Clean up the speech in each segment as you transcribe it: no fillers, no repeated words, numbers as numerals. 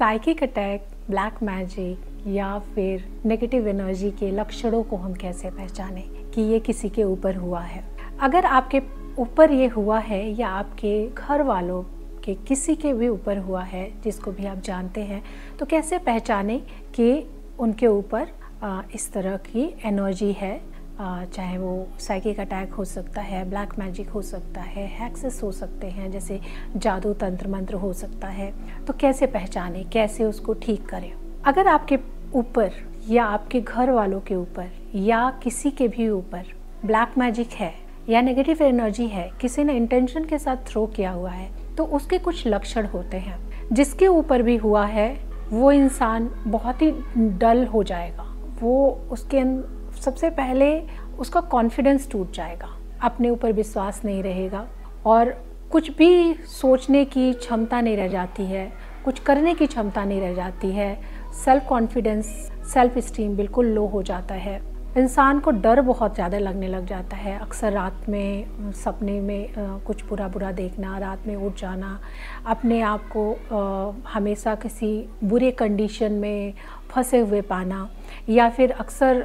Psychic attack, black magic या फिर negative energy के लक्षणों को हम कैसे पहचानें कि ये किसी के ऊपर हुआ है। अगर आपके ऊपर ये हुआ है या आपके घर वालों के किसी के भी ऊपर हुआ है जिसको भी आप जानते हैं, तो कैसे पहचानें कि उनके ऊपर इस तरह की एनर्जी है। चाहे वो साइकिक अटैक हो सकता है, ब्लैक मैजिक हो सकता है, हैक्सेस हो सकते हैं, जैसे जादू तंत्र मंत्र हो सकता है। तो कैसे पहचानें, कैसे उसको ठीक करें। अगर आपके ऊपर या आपके घर वालों के ऊपर या किसी के भी ऊपर ब्लैक मैजिक है या नेगेटिव एनर्जी है, किसी ने इंटेंशन के साथ थ्रो किया हुआ है, तो उसके कुछ लक्षण होते हैं। जिसके ऊपर भी हुआ है वो इंसान बहुत ही डल हो जाएगा। वो उसके सबसे पहले उसका कॉन्फिडेंस टूट जाएगा, अपने ऊपर विश्वास नहीं रहेगा और कुछ भी सोचने की क्षमता नहीं रह जाती है, कुछ करने की क्षमता नहीं रह जाती है। सेल्फ कॉन्फिडेंस, सेल्फ इस्टीम बिल्कुल लो हो जाता है। इंसान को डर बहुत ज़्यादा लगने लग जाता है। अक्सर रात में सपने में कुछ बुरा बुरा देखना, रात में उठ जाना, अपने आप को हमेशा किसी बुरे कंडीशन में फंसे हुए पाना, या फिर अक्सर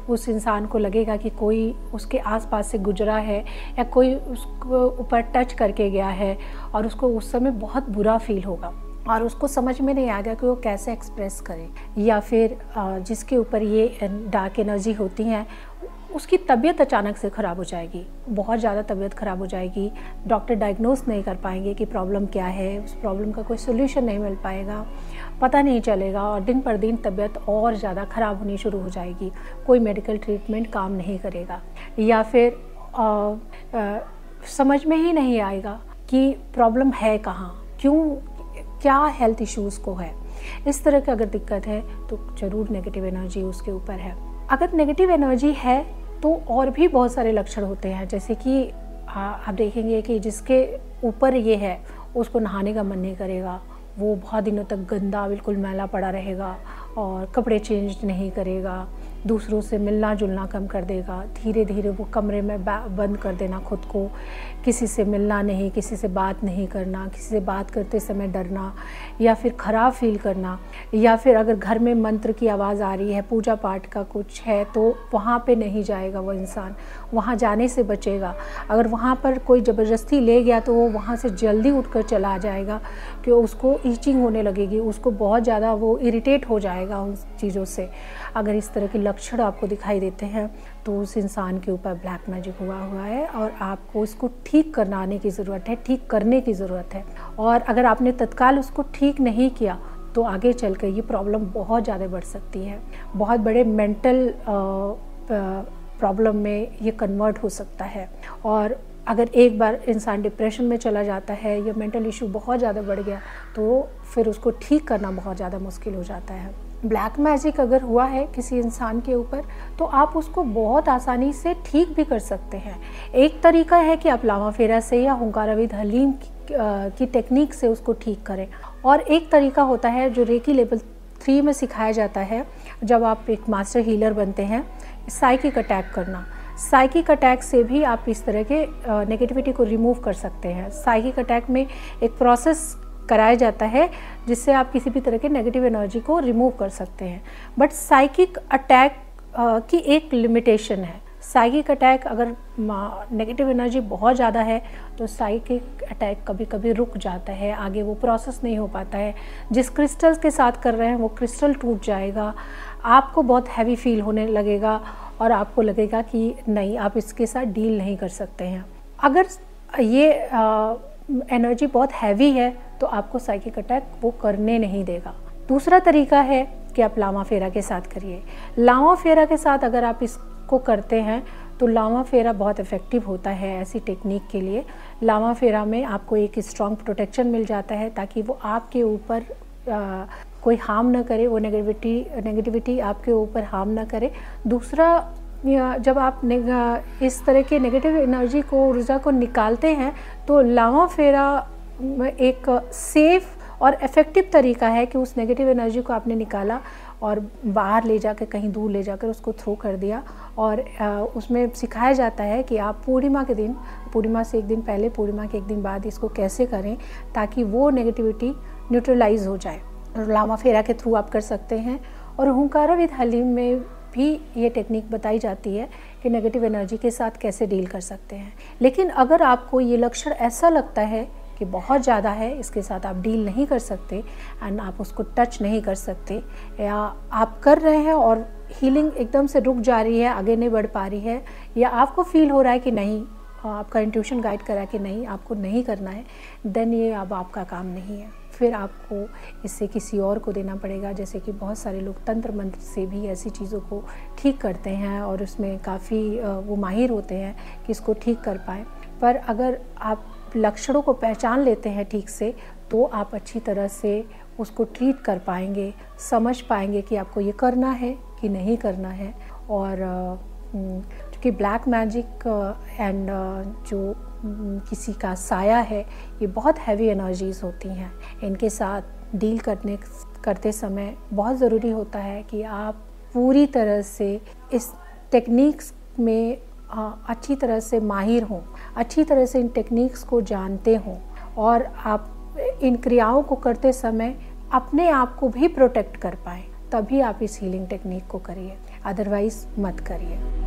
उस इंसान को लगेगा कि कोई उसके आसपास से गुजरा है या कोई उसको ऊपर टच करके गया है और उसको उस समय बहुत बुरा फील होगा और उसको समझ में नहीं आएगा कि वो कैसे एक्सप्रेस करे। या फिर जिसके ऊपर ये डार्क एनर्जी होती हैं उसकी तबीयत अचानक से ख़राब हो जाएगी, बहुत ज़्यादा तबीयत ख़राब हो जाएगी। डॉक्टर डायग्नोस नहीं कर पाएंगे कि प्रॉब्लम क्या है, उस प्रॉब्लम का कोई सोल्यूशन नहीं मिल पाएगा, पता नहीं चलेगा और दिन पर दिन तबीयत और ज़्यादा ख़राब होनी शुरू हो जाएगी। कोई मेडिकल ट्रीटमेंट काम नहीं करेगा या फिर समझ में ही नहीं आएगा कि प्रॉब्लम है कहाँ, क्यों, क्या हेल्थ इश्यूज़ को है। इस तरह की अगर दिक्कत है तो ज़रूर नेगेटिव एनर्जी उसके ऊपर है। अगर नेगेटिव एनर्जी है तो और भी बहुत सारे लक्षण होते हैं, जैसे कि आप देखेंगे कि जिसके ऊपर ये है उसको नहाने का मन नहीं करेगा, वो बहुत दिनों तक गंदा बिल्कुल मैला पड़ा रहेगा और कपड़े चेंज नहीं करेगा, दूसरों से मिलना जुलना कम कर देगा, धीरे धीरे वो कमरे में बंद कर देना खुद को, किसी से मिलना नहीं, किसी से बात नहीं करना, किसी से बात करते समय डरना या फिर ख़राब फील करना। या फिर अगर घर में मंत्र की आवाज़ आ रही है, पूजा पाठ का कुछ है, तो वहाँ पे नहीं जाएगा वो इंसान, वहाँ जाने से बचेगा। अगर वहाँ पर कोई ज़बरदस्ती ले गया तो वो वहाँ से जल्दी उठकर चला जाएगा कि उसको ईचिंग होने लगेगी, उसको बहुत ज़्यादा वो इरिटेट हो जाएगा उन चीज़ों से। अगर इस तरह के लक्षण आपको दिखाई देते हैं तो उस इंसान के ऊपर ब्लैक मैजिक हुआ है और आपको इसको ठीक करने की ज़रूरत है, ठीक करने की ज़रूरत है। और अगर आपने तत्काल उसको ठीक नहीं किया तो आगे चलकर ये प्रॉब्लम बहुत ज़्यादा बढ़ सकती है, बहुत बड़े मेंटल प्रॉब्लम में ये कन्वर्ट हो सकता है। और अगर एक बार इंसान डिप्रेशन में चला जाता है या मेंटल इशू बहुत ज़्यादा बढ़ गया तो फिर उसको ठीक करना बहुत ज़्यादा मुश्किल हो जाता है। ब्लैक मैजिक अगर हुआ है किसी इंसान के ऊपर तो आप उसको बहुत आसानी से ठीक भी कर सकते हैं। एक तरीका है कि आप लावा फेरा से या हुंकाराविद हलीम की टेक्निक से उसको ठीक करें, और एक तरीका होता है जो रेकी लेवल 3 में सिखाया जाता है जब आप एक मास्टर हीलर बनते हैं, साइकिक अटैक करना। साइकिक अटैक से भी आप इस तरह के नेगेटिविटी को रिमूव कर सकते हैं। साइकिक अटैक में एक प्रोसेस कराया जाता है जिससे आप किसी भी तरह के नेगेटिव एनर्जी को रिमूव कर सकते हैं। बट साइकिक अटैक की एक लिमिटेशन है। साइकिक अटैक अगर नेगेटिव एनर्जी बहुत ज़्यादा है तो साइकिक अटैक कभी कभी रुक जाता है, आगे वो प्रोसेस नहीं हो पाता है। जिस क्रिस्टल्स के साथ कर रहे हैं वो क्रिस्टल टूट जाएगा, आपको बहुत हैवी फील होने लगेगा और आपको लगेगा कि नहीं, आप इसके साथ डील नहीं कर सकते हैं। अगर ये एनर्जी बहुत हैवी है तो आपको साइकिक अटैक वो करने नहीं देगा। दूसरा तरीका है कि आप लावा फेरा के साथ करिए। लावा फेरा के साथ अगर आप इसको करते हैं तो लावा फेरा बहुत इफ़ेक्टिव होता है ऐसी टेक्निक के लिए। लावा फेरा में आपको एक स्ट्रॉन्ग प्रोटेक्शन मिल जाता है ताकि वो आपके ऊपर कोई हार्म ना करे, वो नेगेटिविटी आपके ऊपर हार्म ना करे। दूसरा, जब आप इस तरह के नेगेटिव एनर्जी को, ऊर्जा को निकालते हैं तो लावा फेरा एक सेफ़ और इफ़ेक्टिव तरीका है कि उस नेगेटिव एनर्जी को आपने निकाला और बाहर ले जाकर, कहीं दूर ले जाकर उसको थ्रो कर दिया। और उसमें सिखाया जाता है कि आप पूर्णिमा के दिन, पूर्णिमा से एक दिन पहले, पूर्णिमा के एक दिन बाद इसको कैसे करें ताकि वो नेगेटिविटी न्यूट्रलाइज हो जाए। लामा फेरा के थ्रू आप कर सकते हैं। और हुंकारा विद हलीम में भी ये टेक्निक बताई जाती है कि नेगेटिव एनर्जी के साथ कैसे डील कर सकते हैं। लेकिन अगर आपको ये लक्षण ऐसा लगता है कि बहुत ज़्यादा है, इसके साथ आप डील नहीं कर सकते एंड आप उसको टच नहीं कर सकते, या आप कर रहे हैं और हीलिंग एकदम से रुक जा रही है, आगे नहीं बढ़ पा रही है, या आपको फील हो रहा है कि नहीं, आपका इंट्यूशन गाइड कर रहा है कि नहीं आपको नहीं करना है, देन ये अब आपका काम नहीं है। फिर आपको इससे किसी और को देना पड़ेगा। जैसे कि बहुत सारे लोग तंत्र मंत्र से भी ऐसी चीज़ों को ठीक करते हैं और उसमें काफ़ी वो माहिर होते हैं कि इसको ठीक कर पाएँ। पर अगर आप लक्षणों को पहचान लेते हैं ठीक से, तो आप अच्छी तरह से उसको ट्रीट कर पाएंगे, समझ पाएंगे कि आपको ये करना है कि नहीं करना है। और क्योंकि ब्लैक मैजिक एंड जो किसी का साया है, ये बहुत हैवी एनर्जीज़ होती हैं। इनके साथ डील करते समय बहुत ज़रूरी होता है कि आप पूरी तरह से इस टेक्निक्स में अच्छी तरह से माहिर हों, अच्छी तरह से इन टेक्निक्स को जानते हों, और आप इन क्रियाओं को करते समय अपने आप को भी प्रोटेक्ट कर पाएँ। तभी आप इस हीलिंग टेक्निक को करिए, अदरवाइज़ मत करिए।